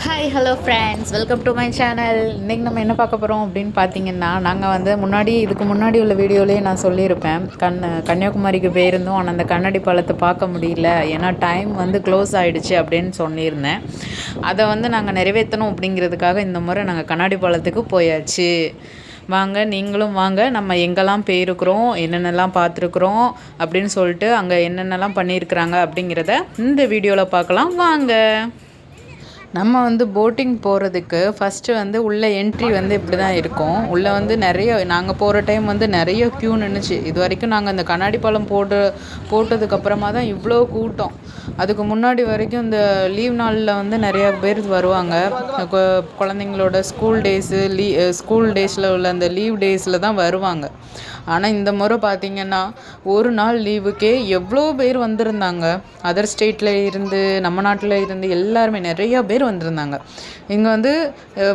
Hi hello friends, welcome to my channel. இன்றைக்கி நம்ம என்ன பார்க்க போகிறோம் அப்படின்னு பார்த்தீங்கன்னா, நாங்கள் வந்து இதுக்கு முன்னாடி உள்ள வீடியோலேயே நான் சொல்லியிருப்பேன். கன்னியாகுமரிக்கு போயிருந்தோம். ஆனால் அந்த கண்ணாடி பாலத்தை பார்க்க முடியல, ஏன்னா டைம் வந்து க்ளோஸ் ஆகிடுச்சு அப்படின்னு சொல்லியிருந்தேன். அதை வந்து நாங்கள் நிறைவேற்றணும் அப்படிங்கிறதுக்காக இந்த முறை நாங்கள் கண்ணாடி பாலத்துக்கு போயாச்சு. வாங்க, நீங்களும் வாங்க. நம்ம எங்கெல்லாம் போயிருக்கிறோம், என்னென்னலாம் பார்த்துருக்குறோம் அப்படின்னு சொல்லிட்டு அங்கே என்னென்னலாம் பண்ணியிருக்கிறாங்க அப்படிங்கிறத இந்த வீடியோவில் பார்க்கலாம். வாங்க. நம்ம வந்து போட்டிங் போகிறதுக்கு ஃபஸ்ட்டு வந்து உள்ளே என்ட்ரி வந்து இப்படி தான் இருக்கும். உள்ளே வந்து நாங்கள் போகிற டைம் வந்து நிறைய க்யூ நின்றுச்சு. இது வரைக்கும் நாங்கள் அந்த கண்ணாடி பாலம் போட்டதுக்கப்புறமா தான் இவ்வளோ கூட்டம். அதுக்கு முன்னாடி வரைக்கும் இந்த லீவ் நாளில் வந்து நிறையா பேர் வருவாங்க. குழந்தைங்களோட ஸ்கூல் டேஸில் உள்ள அந்த லீவ் டேஸில் தான் வருவாங்க. ஆனால் இந்த முறை பார்த்திங்கன்னா ஒரு நாள் லீவுக்கே எவ்வளோ பேர் வந்திருந்தாங்க. அதர் ஸ்டேட்டில் இருந்து, நம்ம நாட்டில் இருந்து எல்லாருமே நிறையா பேர் வந்திருந்தாங்க. இங்கே வந்து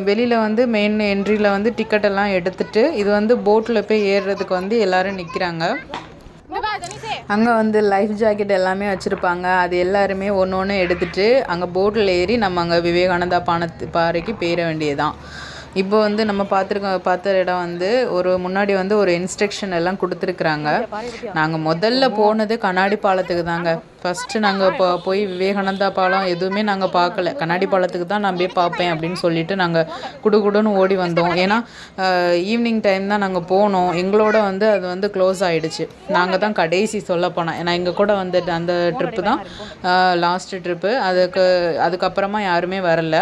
வெளியில் வந்து மெயின் என்ட்ரியில் வந்து டிக்கெட்டெல்லாம் எடுத்துகிட்டு இது வந்து போட்டில் போய் ஏறுறதுக்கு வந்து எல்லோரும் நிற்கிறாங்க. அங்கே வந்து லைஃப் ஜாக்கெட் எல்லாமே வச்சுருப்பாங்க. அது எல்லாருமே ஒன்று எடுத்துகிட்டு அங்கே போட்டில் ஏறி நம்ம அங்கே விவேகானந்தா பாறைக்கு போயிட வேண்டியதுதான். இப்போ வந்து நம்ம பார்த்த இடம் வந்து முன்னாடி வந்து ஒரு இன்ஸ்ட்ரக்ஷன் எல்லாம் கொடுத்துருக்குறாங்க. நாங்கள் முதல்ல போனது கண்ணாடி பாலத்துக்கு தாங்க. ஃபஸ்ட்டு நாங்கள் போய் விவேகானந்தா பாலம் எதுவுமே நாங்கள் பார்க்கல. கண்ணாடி பாலத்துக்கு தான் நான் போய் பார்ப்பேன் அப்படின்னு சொல்லிட்டு நாங்கள் குடுகுடுன்னு ஓடி வந்தோம். ஏன்னா ஈவினிங் டைம் தான் நாங்கள் போனோம். எங்களோட வந்து அது வந்து க்ளோஸ் ஆகிடுச்சு. நாங்கள் தான் கடைசி சொல்ல போனோம். ஏன்னா எங்கள் கூட வந்து அந்த ட்ரிப்பு தான் லாஸ்ட்டு ட்ரிப்பு. அதுக்கப்புறமா யாருமே வரல.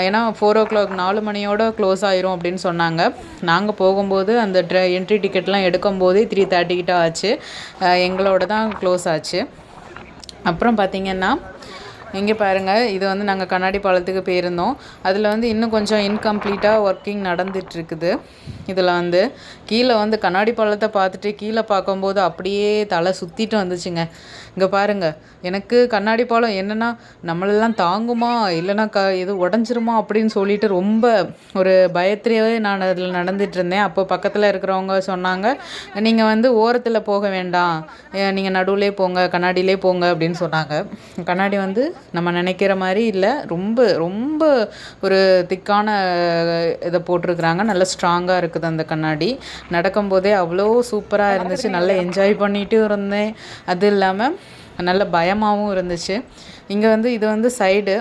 ஏன்னா 4 o'clock 4 மணியோட க்ளோஸ் ஆயிரும் அப்படின்னு சொன்னாங்க. நாங்கள் போகும்போது அந்த என்ட்ரி டிக்கெட்லாம் எடுக்கும்போதே 3:30 கிட்ட ஆச்சு. எங்களோட தான் க்ளோஸ் ஆச்சு. அப்புறம் பார்த்திங்கன்னா இங்கே பாருங்கள், இது வந்து நாங்கள் கண்ணாடி பாலத்துக்கு போயிருந்தோம். அதில் வந்து இன்னும் கொஞ்சம் இன்கம்ப்ளீட்டாக ஒர்க்கிங் நடந்துகிட்ருக்குது. இதில் வந்து கீழே வந்து கண்ணாடி பாலத்தை பார்த்துட்டு கீழே பார்க்கும்போது அப்படியே தலை சுற்றிட்டு வந்துச்சுங்க. இங்கே பாருங்கள், எனக்கு கண்ணாடி பாலம் என்னென்னா நம்மளெல்லாம் தாங்குமா இல்லைனா இது உடஞ்சிருமா அப்படின்னு சொல்லிட்டு ரொம்ப ஒரு பயத்திலேயே நான் அதில் நடந்துகிட்டு இருந்தேன். அப்போ பக்கத்தில் இருக்கிறவங்க சொன்னாங்க, நீங்கள் வந்து ஓரத்தில் போக வேண்டாம், நீங்கள் நடுவிலே போங்க, கண்ணாடியிலே போங்க அப்படின்னு சொன்னாங்க. கண்ணாடி வந்து நம்ம நினைக்கிற மாதிரி இல்லை, ரொம்ப ரொம்ப ஒரு திக்கான இதை போட்டிருக்கிறாங்க. நல்லா ஸ்ட்ராங்காக இருக்குது அந்த கண்ணாடி. நடக்கும்போதே அவ்வளோ சூப்பராக இருந்துச்சு. நல்லா என்ஜாய் பண்ணிகிட்டும் இருந்தேன். அது இல்லாமல் நல்ல பயமாகவும் இருந்துச்சு. இங்கே வந்து இது வந்து சைடு,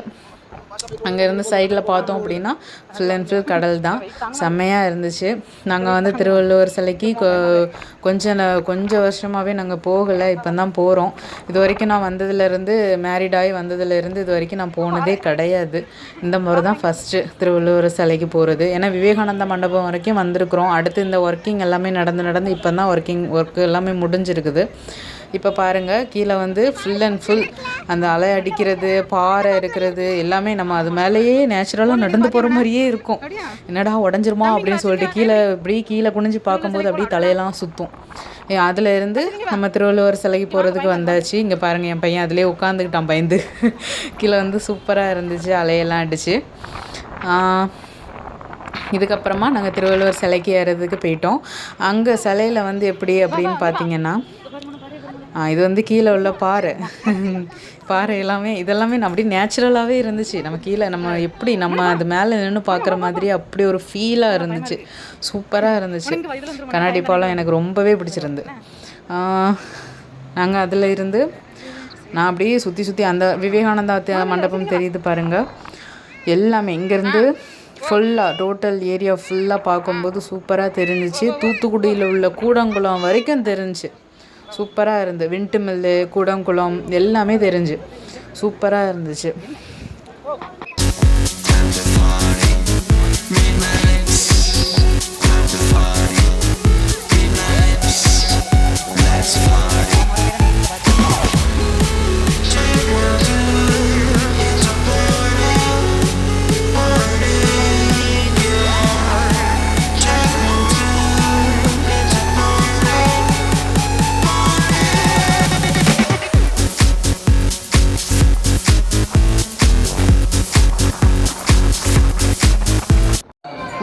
அங்கேருந்து சைடில் பார்த்தோம் அப்படின்னா ஃபுல் அண்ட் ஃபுல் கடல் தான். செம்மையாக இருந்துச்சு. நாங்கள் வந்து திருவள்ளுவர் சிலைக்கு கொஞ்சம் வருஷமாகவே நாங்கள் போகலை, இப்போ தான் போகிறோம். இது வரைக்கும் நான் வந்ததுலேருந்து, மேரிடாகி வந்ததுலேருந்து இது வரைக்கும் நான் போனதே கிடையாது. இந்த முறை தான் ஃபஸ்ட்டு திருவள்ளுவர் சிலைக்கு போகிறது. ஏன்னா விவேகானந்தா மண்டபம் வரைக்கும் வந்திருக்கிறோம். அடுத்து இந்த ஒர்க்கிங் எல்லாமே நடந்து இப்போ தான் ஒர்க்கு எல்லாமே முடிஞ்சிருக்குது. இப்போ பாருங்கள், கீழே வந்து ஃபுல் அண்ட் ஃபுல் அந்த அலை அடிக்கிறது, பாறை இருக்கிறது எல்லாமே நம்ம அது மேலேயே நேச்சுரலாக நடந்து போகிற மாதிரியே இருக்கும். என்னடா உடஞ்சிருமா அப்படின்னு சொல்லிட்டு கீழே குனிஞ்சு பார்க்கும்போது அப்படியே தலையெல்லாம் சுற்றும். அதில் இருந்து நம்ம திருவள்ளுவர் சிலைக்கு போகிறதுக்கு வந்தாச்சு. இங்கே பாருங்கள், என் பையன் அதிலே உட்காந்துக்கிட்டான் பயந்து. கீழே வந்து சூப்பராக இருந்துச்சு, அலையெல்லாம் அடிச்சு. இதுக்கப்புறமா நாங்கள் திருவள்ளுவர் சிலைக்கு ஏறதுக்கு போயிட்டோம். அங்கே சிலையில் வந்து எப்படி அப்படின்னு பார்த்தீங்கன்னா, இது வந்து கீழே உள்ள பாறை எல்லாமே இதெல்லாமே அப்படியே நேச்சுரலாகவே இருந்துச்சு. நம்ம அது மேலே நின்று பார்க்குற மாதிரி அப்படி ஒரு ஃபீலாக இருந்துச்சு. சூப்பராக இருந்துச்சு. கண்ணாடி பாலம் எனக்கு ரொம்பவே பிடிச்சிருந்து. நாங்கள் அதில் இருந்து நான் அப்படியே சுற்றி அந்த விவேகானந்தா மண்டபம் தெரியுது பாருங்கள். எல்லாமே இங்கேருந்து ஃபுல்லாக டோட்டல் ஏரியா ஃபுல்லாக பார்க்கும்போது சூப்பராக தெரிஞ்சிச்சு. தூத்துக்குடியில் உள்ள கூடங்குளம் வரைக்கும் தெரிஞ்சிச்சு. சூப்பராக இருந்து விண்டு மில்லு, கூடங்குளம் எல்லாமே தெரிஞ்சு சூப்பராக இருந்துச்சு.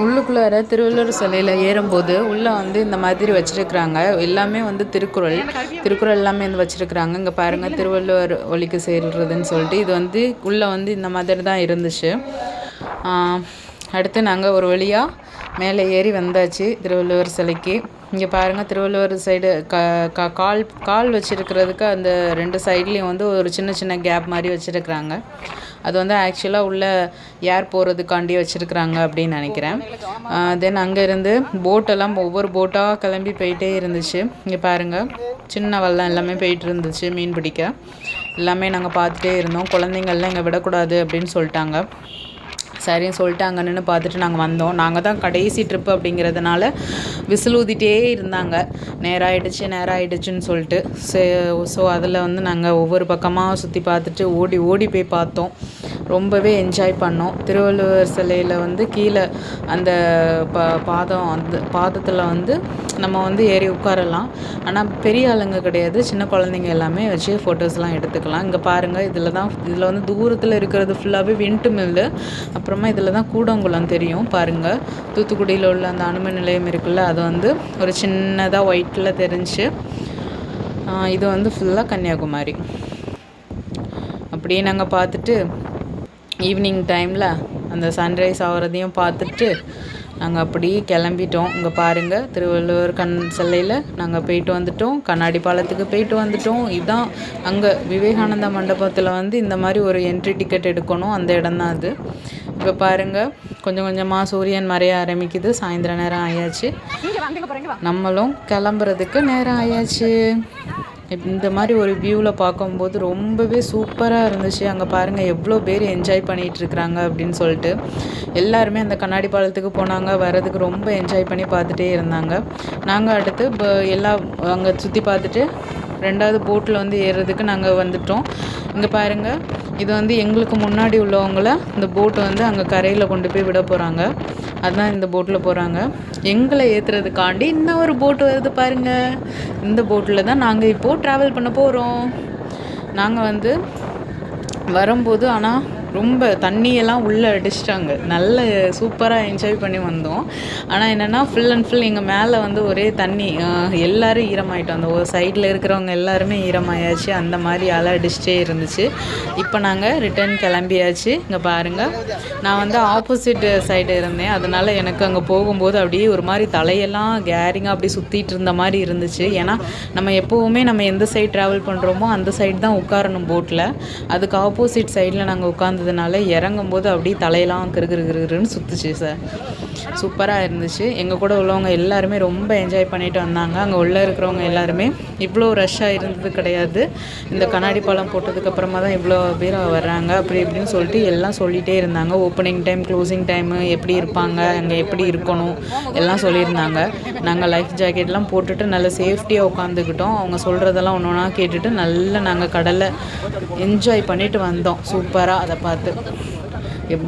உள்ளுக்குள்ளார திருவள்ளுவர் சிலையில் ஏறும்போது உள்ளே வந்து இந்த மாதிரி வச்சுருக்குறாங்க. எல்லாமே வந்து திருக்குறள். திருக்குறள் எல்லாமே வந்து வச்சுருக்குறாங்க. இங்கே பாருங்கள், திருவள்ளுவர் ஒலிக்கு சேர்றதுன்னு சொல்லிட்டு இது வந்து உள்ளே வந்து இந்த மாதிரி தான் இருந்துச்சு. அடுத்து நாங்கள் ஒரு வழியாக மேலே ஏறி வந்தாச்சு திருவள்ளுவர் சிலைக்கு. இங்கே பாருங்கள், திருவள்ளுவர் சைடு கால் கால் வச்சுருக்கிறதுக்கு அந்த 2 சைட்லேயும் வந்து ஒரு சின்ன சின்ன கேப் மாதிரி வச்சுருக்குறாங்க. அது வந்து ஆக்சுவலாக உள்ள ஏர் போகிறதுக்காண்டி வச்சுருக்குறாங்க அப்படின்னு நினைக்கிறேன். தென் அங்கேருந்து போட்டெல்லாம் ஒவ்வொரு போட்டாக கிளம்பி போயிட்டே இருந்துச்சு. இங்கே பாருங்கள், சின்ன வெள்ளம் எல்லாமே போயிட்டு இருந்துச்சு. மீன் பிடிக்க எல்லாமே நாங்கள் பார்த்துட்டே இருந்தோம். குழந்தைங்கள்லாம் இங்கே விடக்கூடாது அப்படின்னு சொல்லிட்டாங்க. சரின்னு சொல்லிட்டு அங்கே நின்று பார்த்துட்டு நாங்கள் வந்தோம். நாங்கள் தான் கடைசி ட்ரிப்பு அப்படிங்கிறதுனால விசில் ஊதிட்டே இருந்தாங்க, நேராகிடுச்சுன்னு சொல்லிட்டு. ஸோ அதில் வந்து நாங்கள் ஒவ்வொரு பக்கமாக சுற்றி பார்த்துட்டு ஓடி ஓடி போய் பார்த்தோம். ரொம்பவே என்ஜாய் பண்ணோம். திருவள்ளுவர் சிலையில் வந்து கீழே அந்த அந்த பாதத்தில் வந்து நம்ம வந்து ஏறி உட்காரலாம். ஆனால் பெரிய ஆளுங்க கிடையாது, சின்ன குழந்தைங்க எல்லாமே வச்சு ஃபோட்டோஸ்லாம் எடுத்துக்கலாம். இங்கே பாருங்கள், இதில் வந்து தூரத்தில் இருக்கிறது ஃபுல்லாகவே விண்டு மில்லு. அப்புறமா இதில் தான் கூடங்குளம் தெரியும் பாருங்கள். தூத்துக்குடியில் உள்ள அந்த அணுமின் நிலையம் இருக்குல்ல, அது வந்து ஒரு சின்னதாக ஒயிட்டில் தெரிஞ்சு. இது வந்து ஃபுல்லாக கன்னியாகுமரி. அப்படியே நாங்கள் பார்த்துட்டு ஈவினிங் டைமில் அந்த சன்ரைஸ் ஆகிறதையும் பார்த்துட்டு நாங்கள் அப்படியே கிளம்பிட்டோம். இங்கே பாருங்கள், திருவள்ளுவர் சிலையில் நாங்கள் போயிட்டு வந்துட்டோம். கண்ணாடி பாலத்துக்கு போயிட்டு வந்துட்டோம். இதுதான் அங்கே விவேகானந்தா மண்டபத்தில் வந்து இந்த மாதிரி ஒரு என்ட்ரி டிக்கெட் எடுக்கணும், அந்த இடம் தான் அது. இப்போ பாருங்கள், கொஞ்சம் கொஞ்சமாக சூரியன் மறைய ஆரம்பிக்குது. சாயந்தர நேரம் ஆயாச்சு, நம்மளும் கிளம்புறதுக்கு நேரம் ஆயாச்சு. இந்த மாதிரி ஒரு வியூவில் பார்க்கும்போது ரொம்பவே சூப்பராக இருந்துச்சு. அங்கே பாருங்கள், எவ்வளோ பேர் என்ஜாய் பண்ணிகிட்ருக்குறாங்க அப்படின்னு சொல்லிட்டு. எல்லாருமே அந்த கண்ணாடி பாலத்துக்கு போனாங்க, வர்றதுக்கு ரொம்ப என்ஜாய் பண்ணி பார்த்துட்டே இருந்தாங்க. நாங்கள் அடுத்து எல்லாம் அங்கே சுற்றி பார்த்துட்டு 2வது போட்டில் வந்து ஏறுறதுக்கு நாங்கள் வந்துட்டோம். இங்கே பாருங்கள், இது வந்து எங்களுக்கு முன்னாடி உள்ளவங்கள இந்த போட்டு வந்து அங்கே கரையில் கொண்டு போய் விட போகிறாங்க. அதுதான் இந்த போட்டில் போகிறாங்க. எங்களை ஏற்றுறதுக்காண்டி இன்னும் ஒரு போட்டு வருது பாருங்கள். இந்த போட்டில் தான் நாங்கள் இப்போது ட்ராவல் பண்ண போகிறோம். நாங்கள் வந்து வரும்போது ஆனால் ரொம்ப தண்ணியெல்லாம் உள்ளே அடிச்சிட்டாங்க. நல்ல சூப்பராக என்ஜாய் பண்ணி வந்தோம். ஆனால் என்னென்னா ஃபுல் அண்ட் ஃபுல் எங்கள் மேலே வந்து ஒரே தண்ணி, எல்லோரும் ஈரமாயிட்டோம். அந்த ஒரு சைடில் இருக்கிறவங்க எல்லாருமே ஈரமாயாச்சு. அந்த மாதிரி அலை அடிச்சிட்டே இருந்துச்சு. இப்போ நாங்கள் ரிட்டர்ன் கிளம்பியாச்சு. இங்கே பாருங்கள், நான் வந்து ஆப்போசிட் சைடு இருந்தேன். அதனால் எனக்கு அங்கே போகும்போது அப்படியே ஒரு மாதிரி தலையெல்லாம் கேரிங்காக அப்படியே சுற்றிட்டு இருந்த மாதிரி இருந்துச்சு. ஏன்னா நம்ம எப்போவுமே நம்ம எந்த சைடு ட்ராவல் பண்ணுறோமோ அந்த சைடு தான் உட்காரணும் போட்டில். அதுக்கு ஆப்போசிட் சைடில் நாங்கள் உட்காந்து இறங்கும்போது அப்படியே தலையெல்லாம் கிருகிருன்னு சுற்றுச்சு சார். சூப்பராக இருந்துச்சு. எங்கள் கூட உள்ளவங்க எல்லாருமே ரொம்ப என்ஜாய் பண்ணிட்டு வந்தாங்க. அங்கே உள்ளே இருக்கிறவங்க எல்லாருமே இவ்வளோ ரஷ்ஷாக இருந்தது கிடையாது. இந்த கண்ணாடி பாலம் போட்டதுக்கப்புறமா தான் இவ்வளோ பேர் வர்றாங்க அப்படி இப்படின்னு சொல்லிட்டு எல்லாம் சொல்லிகிட்டே இருந்தாங்க. ஓப்பனிங் டைம், க்ளோசிங் டைமு, எப்படி இருப்பாங்க, அங்கே எப்படி இருக்கணும் எல்லாம் சொல்லியிருந்தாங்க. நாங்கள் லைஃப் ஜாக்கெட்லாம் போட்டுட்டு நல்ல சேஃப்டியாக உட்காந்துக்கிட்டோம். அவங்க சொல்கிறதெல்லாம் ஒன்று ஒன்றா கேட்டுட்டு நல்லா நாங்கள் கடலை என்ஜாய் பண்ணிட்டு வந்தோம். சூப்பராக அதை பார்த்து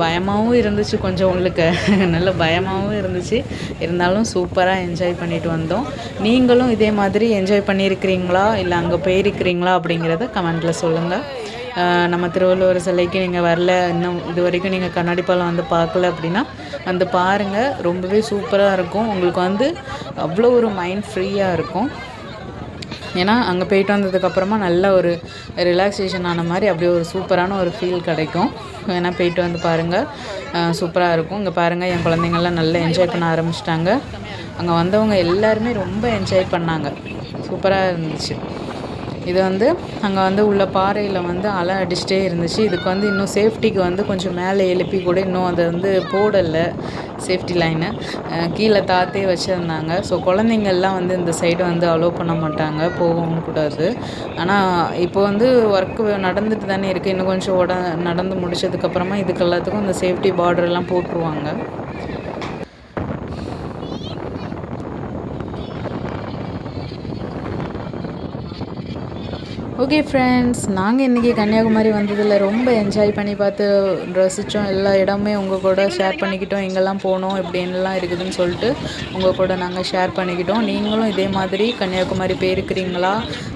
பயமாகவும் இருந்துச்சு, கொஞ்சம் உள்ளுக்கு நல்ல பயமாகவும் இருந்துச்சு. இருந்தாலும் சூப்பராக என்ஜாய் பண்ணிட்டு வந்தோம். நீங்களும் இதே மாதிரி என்ஜாய் பண்ணியிருக்கிறீங்களா, இல்லை அங்கே போயிருக்கிறீங்களா அப்படிங்கிறத கமெண்ட்டில் சொல்லுங்கள். நம்ம திருவள்ளுவர் சிலைக்கு நீங்கள் வரல, இன்னும் இது வரைக்கும் நீங்கள் கண்ணாடி பாலம் வந்து பார்க்கல அப்படின்னா வந்து பாருங்கள். ரொம்பவே சூப்பராக இருக்கும். உங்களுக்கு வந்து அவ்வளோ ஒரு மைண்ட் ஃப்ரீயாக இருக்கும். ஏன்னா அங்கே போயிட்டு வந்ததுக்கப்புறமா நல்ல ஒரு ரிலாக்ஸேஷன் ஆன மாதிரி அப்படியே ஒரு சூப்பரான ஒரு ஃபீல் கிடைக்கும். வேணால் போயிட்டு வந்து பாருங்கள், சூப்பராக இருக்கும். இங்கே பாருங்கள், என் குழந்தைங்கள்லாம் நல்லா என்ஜாய் பண்ண ஆரம்பிச்சிட்டாங்க. அங்கே வந்தவங்க எல்லாருமே ரொம்ப என்ஜாய் பண்ணாங்க. சூப்பராக இருந்துச்சு. இது வந்து அங்கே வந்து உள்ள பாறையில் வந்து அலை அடிச்சிட்டே இருந்துச்சு. இதுக்கு வந்து இன்னும் சேஃப்டிக்கு வந்து கொஞ்சம் மேலே எழுப்பி கூட இன்னும் அதை வந்து போடலை, சேஃப்டி லைனு கீழே தாத்தே வச்சுருந்தாங்க. ஸோ குழந்தைங்கள்லாம் வந்து இந்த சைடு வந்து அலோவ் பண்ண மாட்டாங்க, போகவும் கூடாது. ஆனால் இப்போ வந்து ஒர்க்கு நடந்துட்டு தானே இருக்குது. இன்னும் கொஞ்சம் நடந்து முடிச்சதுக்கப்புறமா இதுக்கு எல்லாத்துக்கும் இந்த சேஃப்டி பார்டர்லாம் போட்டுருவாங்க. ஓகே ஃப்ரெண்ட்ஸ், நாங்கள் இன்றைக்கி கன்னியாகுமரி வந்ததில் ரொம்ப என்ஜாய் பண்ணி பார்த்து ரசித்தோம். எல்லா இடமே உங்கள் கூட ஷேர் பண்ணிக்கிட்டோம். எங்கெல்லாம் போனோம் எப்படின்லாம் இருக்குதுன்னு சொல்லிட்டு உங்கள் கூட நாங்கள் ஷேர் பண்ணிக்கிட்டோம். நீங்களும் இதே மாதிரி கன்னியாகுமரி போயிருக்கிறீங்களா?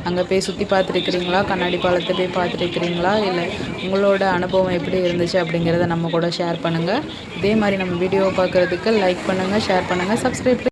அங்கே போய் சுற்றி பார்த்துருக்கிறீங்களா? கண்ணாடி பாலத்தை போய் பார்த்துருக்கிறீங்களா? இல்லை உங்களோட அனுபவம் எப்படி இருந்துச்சு அப்படிங்கிறத நம்ம கூட ஷேர் பண்ணுங்கள். இதே மாதிரி நம்ம வீடியோவை பார்க்குறதுக்கு லைக் பண்ணுங்கள், ஷேர் பண்ணுங்கள், சப்ஸ்கிரைப்